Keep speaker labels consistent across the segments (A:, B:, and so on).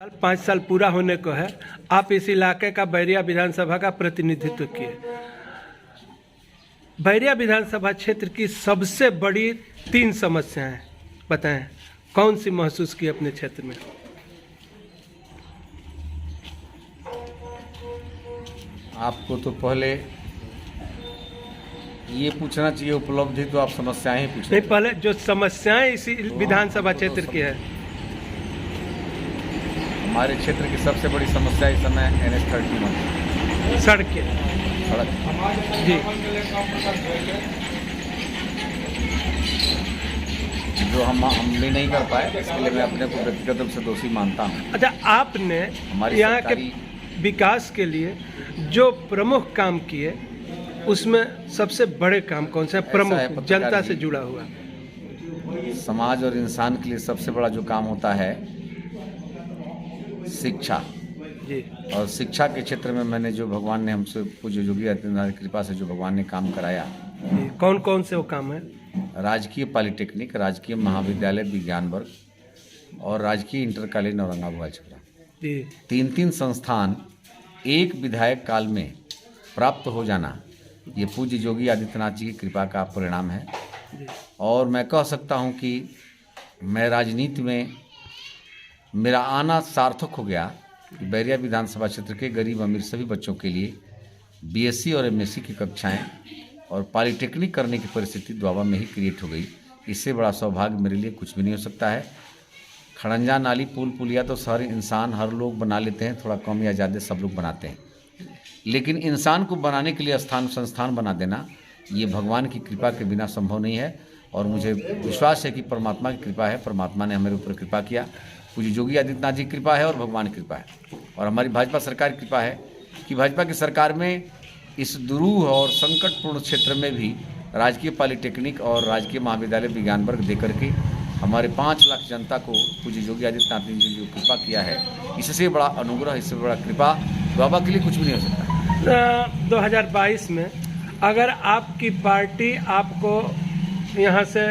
A: 5 साल पूरा होने को है। आप इस इलाके का बैरिया विधानसभा का प्रतिनिधित्व किए। बैरिया विधानसभा क्षेत्र की सबसे बड़ी 3 समस्याएं बताएं, कौन सी महसूस की अपने क्षेत्र में?
B: आपको तो पहले ये पूछना चाहिए उपलब्धि, तो आप समस्याएं ही पूछें।
A: नहीं, पहले जो समस्याएं इसी विधानसभा क्षेत्र की है।
B: हमारे क्षेत्र की सबसे बड़ी समस्या इस समय NH-31
A: सड़क जी,
B: जो हम भी नहीं कर पाए, इसके लिए मैं अपने को व्यक्तिगत रूप से दोषी मानता हूँ।
A: अच्छा, आपने
B: हमारी
A: यहाँ के विकास के लिए जो प्रमुख काम किए, उसमें सबसे बड़े काम कौन सा है? प्रमुख जनता से जुड़ा हुआ
B: समाज और इंसान के लिए सबसे बड़ा जो काम होता है शिक्षा
A: जी।
B: और शिक्षा के क्षेत्र में मैंने जो भगवान ने हमसे पूज्य योगी आदित्यनाथ की कृपा से जो भगवान ने काम कराया
A: जी, कौन कौन से वो काम है?
B: राजकीय पॉलिटेक्निक, राजकीय महाविद्यालय विज्ञान वर्ग और राजकीय इंटर कॉलेज औरंगाबाद छपरा,
A: जी।
B: 3 संस्थान एक विधायक काल में प्राप्त हो जाना, ये पूज्य योगी आदित्यनाथ जी की कृपा का परिणाम है। और मैं कह सकता हूँ कि मैं राजनीति में मेरा आना सार्थक हो गया कि बैरिया विधानसभा क्षेत्र के गरीब अमीर सभी बच्चों के लिए BSc और MSc की कक्षाएं और पॉलिटेक्निक करने की परिस्थिति द्वाबा में ही क्रिएट हो गई। इससे बड़ा सौभाग्य मेरे लिए कुछ भी नहीं हो सकता है। खड़ंजा, नाली, पुल, पुलिया तो हर इंसान, हर लोग बना लेते हैं, थोड़ा कम या ज़्यादा सब लोग बनाते हैं, लेकिन इंसान को बनाने के लिए संस्थान बना देना ये भगवान की कृपा के बिना संभव नहीं है। और मुझे विश्वास है कि परमात्मा की कृपा है, परमात्मा ने हमारे ऊपर कृपा किया, पूज्य योगी आदित्यनाथ जी की कृपा है और भगवान की कृपा है और हमारी भाजपा सरकार की कृपा है कि भाजपा की सरकार में इस दुरूह और संकटपूर्ण क्षेत्र में भी राजकीय पॉलिटेक्निक और राजकीय महाविद्यालय विज्ञान वर्ग देकर के हमारे 5 लाख जनता को पूज्य योगी आदित्यनाथ जी जो कृपा किया है, इससे बड़ा अनुग्रह, इससे बड़ा कृपा बाबा के लिए कुछ भी नहीं हो सकता।
A: 2022 में अगर आपकी पार्टी आपको यहाँ से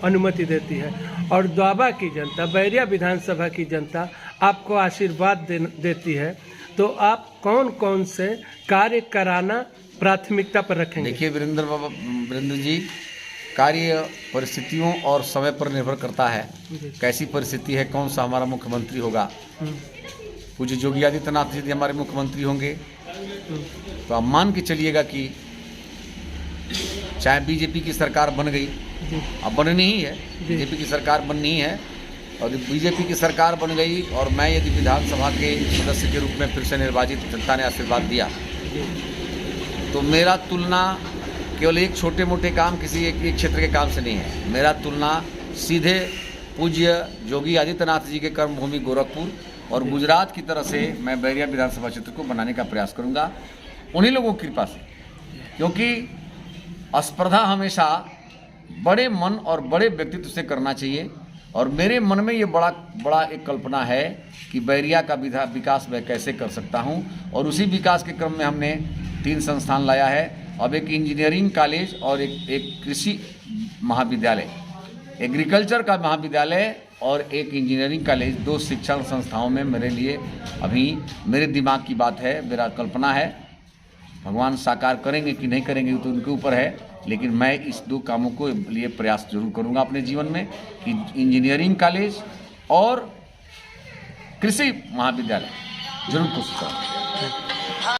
A: अनुमति देती है और द्वाबा की जनता, बैरिया विधानसभा की जनता आपको आशीर्वाद देती है, तो आप कौन कौन से कार्य कराना प्राथमिकता पर रखेंगे? देखिए
B: वीरेंद्र जी, कार्य परिस्थितियों और समय पर निर्भर करता है। कैसी परिस्थिति है, कौन सा हमारा मुख्यमंत्री होगा। पूज्य योगी आदित्यनाथ जी हमारे मुख्यमंत्री होंगे तो आप मान के चलिएगा कि चाहे बीजेपी की सरकार बन गई, अब बननी ही है, बीजेपी की सरकार बननी है, और बीजेपी की सरकार बन गई और मैं यदि विधानसभा के सदस्य के रूप में फिर से निर्वाचित, जनता ने आशीर्वाद दिया, तो मेरा तुलना केवल एक छोटे मोटे काम, किसी एक क्षेत्र के काम से नहीं है। मेरा तुलना सीधे पूज्य योगी आदित्यनाथ जी के कर्मभूमि गोरखपुर और गुजरात की तरह से मैं बैरिया विधानसभा क्षेत्र को बनाने का प्रयास करूंगा, उन्हीं लोगों की कृपा से, क्योंकि स्पर्धा हमेशा बड़े मन और बड़े व्यक्तित्व से करना चाहिए। और मेरे मन में ये बड़ा एक कल्पना है कि बैरिया का विकास मैं कैसे कर सकता हूं, और उसी विकास के क्रम में हमने 3 संस्थान लाया है। अब एक इंजीनियरिंग कॉलेज और एक कृषि महाविद्यालय, एग्रीकल्चर का महाविद्यालय और एक इंजीनियरिंग कॉलेज, 2 शिक्षण संस्थाओं में मेरे लिए अभी मेरे दिमाग की बात है, मेरा कल्पना है। भगवान साकार करेंगे कि नहीं करेंगे तो उनके ऊपर है, लेकिन मैं इस 2 कामों को लिए प्रयास जरूर करूंगा अपने जीवन में कि इंजीनियरिंग कॉलेज और कृषि महाविद्यालय जरूर कोशिश करूँगा।